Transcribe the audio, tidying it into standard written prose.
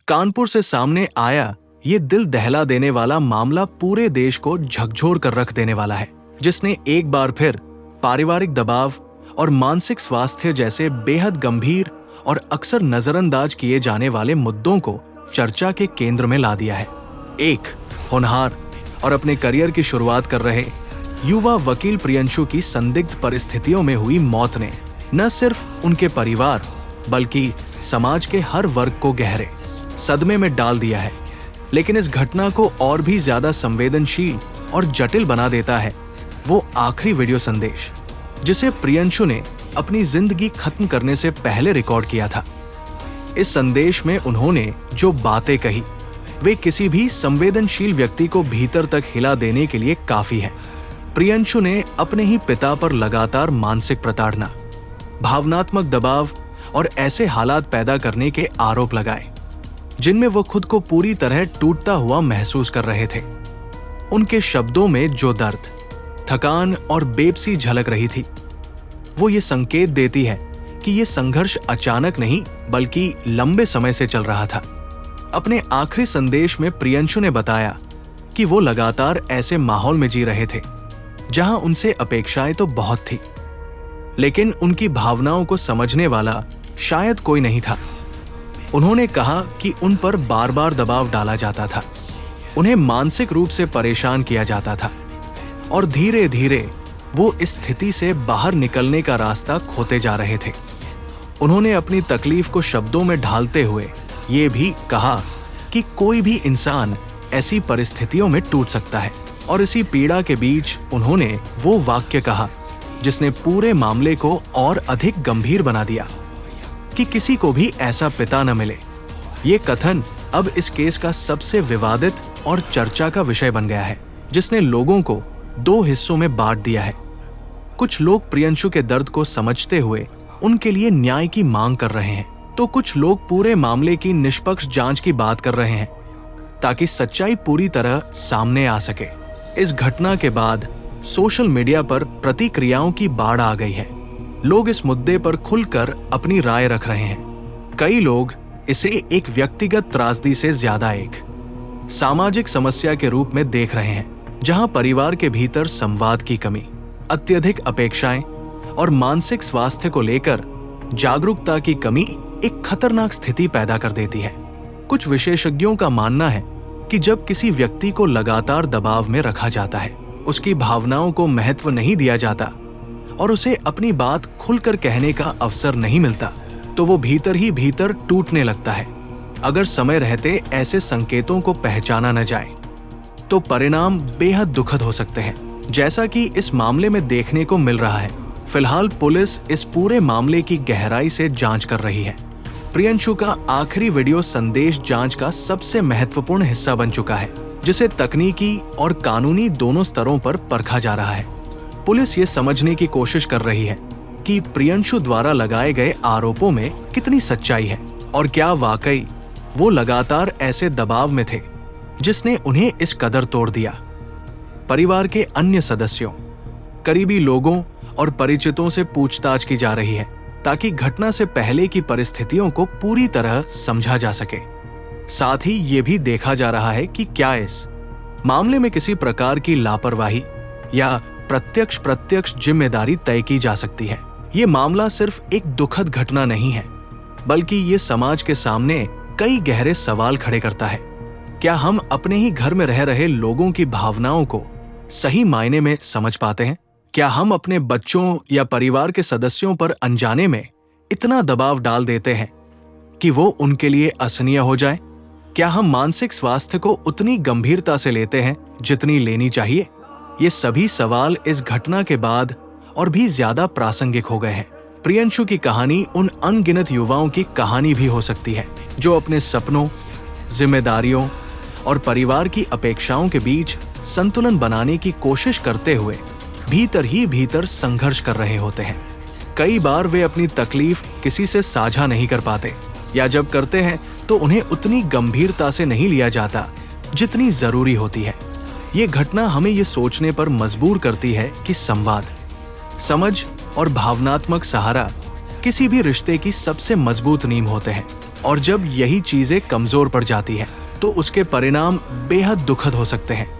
कानपुर से सामने आया ये दिल दहला देने वाला मामला पूरे देश को झकझोर कर रख देने वाला है, जिसने एक बार फिर पारिवारिक दबाव और मानसिक स्वास्थ्य जैसे बेहद गंभीर और अक्सर नजरअंदाज किए जाने वाले मुद्दों को चर्चा के केंद्र में ला दिया है। एक होनहार और अपने करियर की शुरुआत कर रहे युवा वकील प्रियंशु की संदिग्ध परिस्थितियों में हुई मौत ने न सिर्फ उनके परिवार बल्कि समाज के हर वर्ग को गहरे सदमे में डाल दिया है। लेकिन इस घटना को और भी ज्यादा संवेदनशील और जटिल बना देता है वो आखिरी वीडियो संदेश, जिसे प्रियंशु ने अपनी जिंदगी खत्म करने से पहले रिकॉर्ड किया था। इस संदेश में उन्होंने जो बातें कही वे किसी भी संवेदनशील व्यक्ति को भीतर तक हिला देने के लिए काफी है। प्रियंशु ने अपने ही पिता पर लगातार मानसिक प्रताड़ना, भावनात्मक दबाव और ऐसे हालात पैदा करने के आरोप लगाए जिनमें वो खुद को पूरी तरह टूटता हुआ महसूस कर रहे थे। उनके शब्दों में जो दर्द, थकान और बेबसी झलक रही थी वो ये संकेत देती है कि ये संघर्ष अचानक नहीं बल्कि लंबे समय से चल रहा था। अपने आखिरी संदेश में प्रियंशु ने बताया कि वो लगातार ऐसे माहौल में जी रहे थे जहां उनसे अपेक्षाएं तो बहुत थी, लेकिन उनकी भावनाओं को समझने वाला शायद कोई नहीं था। उन्होंने कहा कि उन पर बार बार दबाव डाला जाता था, उन्हें मानसिक रूप से परेशान किया जाता था और धीरे धीरे वो इस स्थिति से बाहर निकलने का रास्ता खोते जा रहे थे। उन्होंने अपनी तकलीफ को शब्दों में ढालते हुए ये भी कहा कि कोई भी इंसान ऐसी परिस्थितियों में टूट सकता है, और इसी पीड़ा के बीच उन्होंने वो वाक्य कहा जिसने पूरे मामले को और अधिक गंभीर बना दिया कि किसी को भी ऐसा पिता न मिले। ये कथन अब इस केस का सबसे विवादित और चर्चा का विषय बन गया है, जिसने लोगों को दो हिस्सों में बांट दिया है। कुछ लोग प्रियंशु के दर्द को समझते हुए उनके लिए न्याय की मांग कर रहे हैं, तो कुछ लोग पूरे मामले की निष्पक्ष जांच की बात कर रहे हैं ताकि सच्चाई पूरी तरह सामने आ सके। इस घटना के बाद सोशल मीडिया पर प्रतिक्रियाओं की बाढ़ आ गई है। लोग इस मुद्दे पर खुलकर अपनी राय रख रहे हैं। कई लोग इसे एक व्यक्तिगत त्रासदी से ज्यादा एक सामाजिक समस्या के रूप में देख रहे हैं, जहां परिवार के भीतर संवाद की कमी, अत्यधिक अपेक्षाएं और मानसिक स्वास्थ्य को लेकर जागरूकता की कमी एक खतरनाक स्थिति पैदा कर देती है। कुछ विशेषज्ञों का मानना है कि जब किसी व्यक्ति को लगातार दबाव में रखा जाता है, उसकी भावनाओं को महत्व नहीं दिया जाता और उसे अपनी बात खुलकर कहने का अवसर नहीं मिलता, तो वो भीतर ही भीतर टूटने लगता है। अगर समय रहते ऐसे संकेतों को पहचाना न जाए तो परिणाम बेहद दुखद हो सकते हैं, जैसा कि इस मामले में देखने को मिल रहा है। फिलहाल पुलिस इस पूरे मामले की गहराई से जांच कर रही है। प्रियंशु का आखिरी वीडियो संदेश जांच का सबसे महत्वपूर्ण हिस्सा बन चुका है, जिसे तकनीकी और कानूनी दोनों स्तरों पर परखा जा रहा है। पुलिस ये समझने की कोशिश कर रही है कि प्रियंशु द्वारा लगाए गए आरोपों में कितनी सच्चाई है और क्या वाकई वो लगातार ऐसे दबाव में थे जिसने उन्हें इस कदर तोड़ दिया। परिवार के अन्य सदस्यों, करीबी लोगों और परिचितों से पूछताछ की जा रही है ताकि घटना से पहले की परिस्थितियों को पूरी तरह समझा जा सके। साथ ही ये भी देखा जा रहा है कि क्या इस मामले में किसी प्रकार की लापरवाही या प्रत्यक्ष जिम्मेदारी तय की जा सकती है। ये मामला सिर्फ एक दुखद घटना नहीं है, बल्कि ये समाज के सामने कई गहरे सवाल खड़े करता है। क्या हम अपने ही घर में रह रहे लोगों की भावनाओं को सही मायने में समझ पाते हैं? क्या हम अपने बच्चों या परिवार के सदस्यों पर अनजाने में इतना दबाव डाल देते हैं कि वो उनके लिए असहनीय हो जाए? क्या हम मानसिक स्वास्थ्य को उतनी गंभीरता से लेते हैं जितनी लेनी चाहिए? ये सभी सवाल इस घटना के बाद और भी ज्यादा प्रासंगिक हो गए हैं। प्रियंशु की कहानी उन अनगिनत युवाओं की कहानी भी हो सकती है जो अपने सपनों, जिम्मेदारियों और परिवार की अपेक्षाओं के बीच संतुलन बनाने की कोशिश करते हुए भीतर ही भीतर संघर्ष कर रहे होते हैं। कई बार वे अपनी तकलीफ किसी से साझा नहीं कर पाते, या जब करते हैं तो उन्हें उतनी गंभीरता से नहीं लिया जाता जितनी जरूरी होती है। ये घटना हमें ये सोचने पर मजबूर करती है कि संवाद, समझ और भावनात्मक सहारा किसी भी रिश्ते की सबसे मजबूत नींव होते हैं। और जब यही चीजें कमजोर पड़ जाती हैं तो उसके परिणाम बेहद दुखद हो सकते हैं।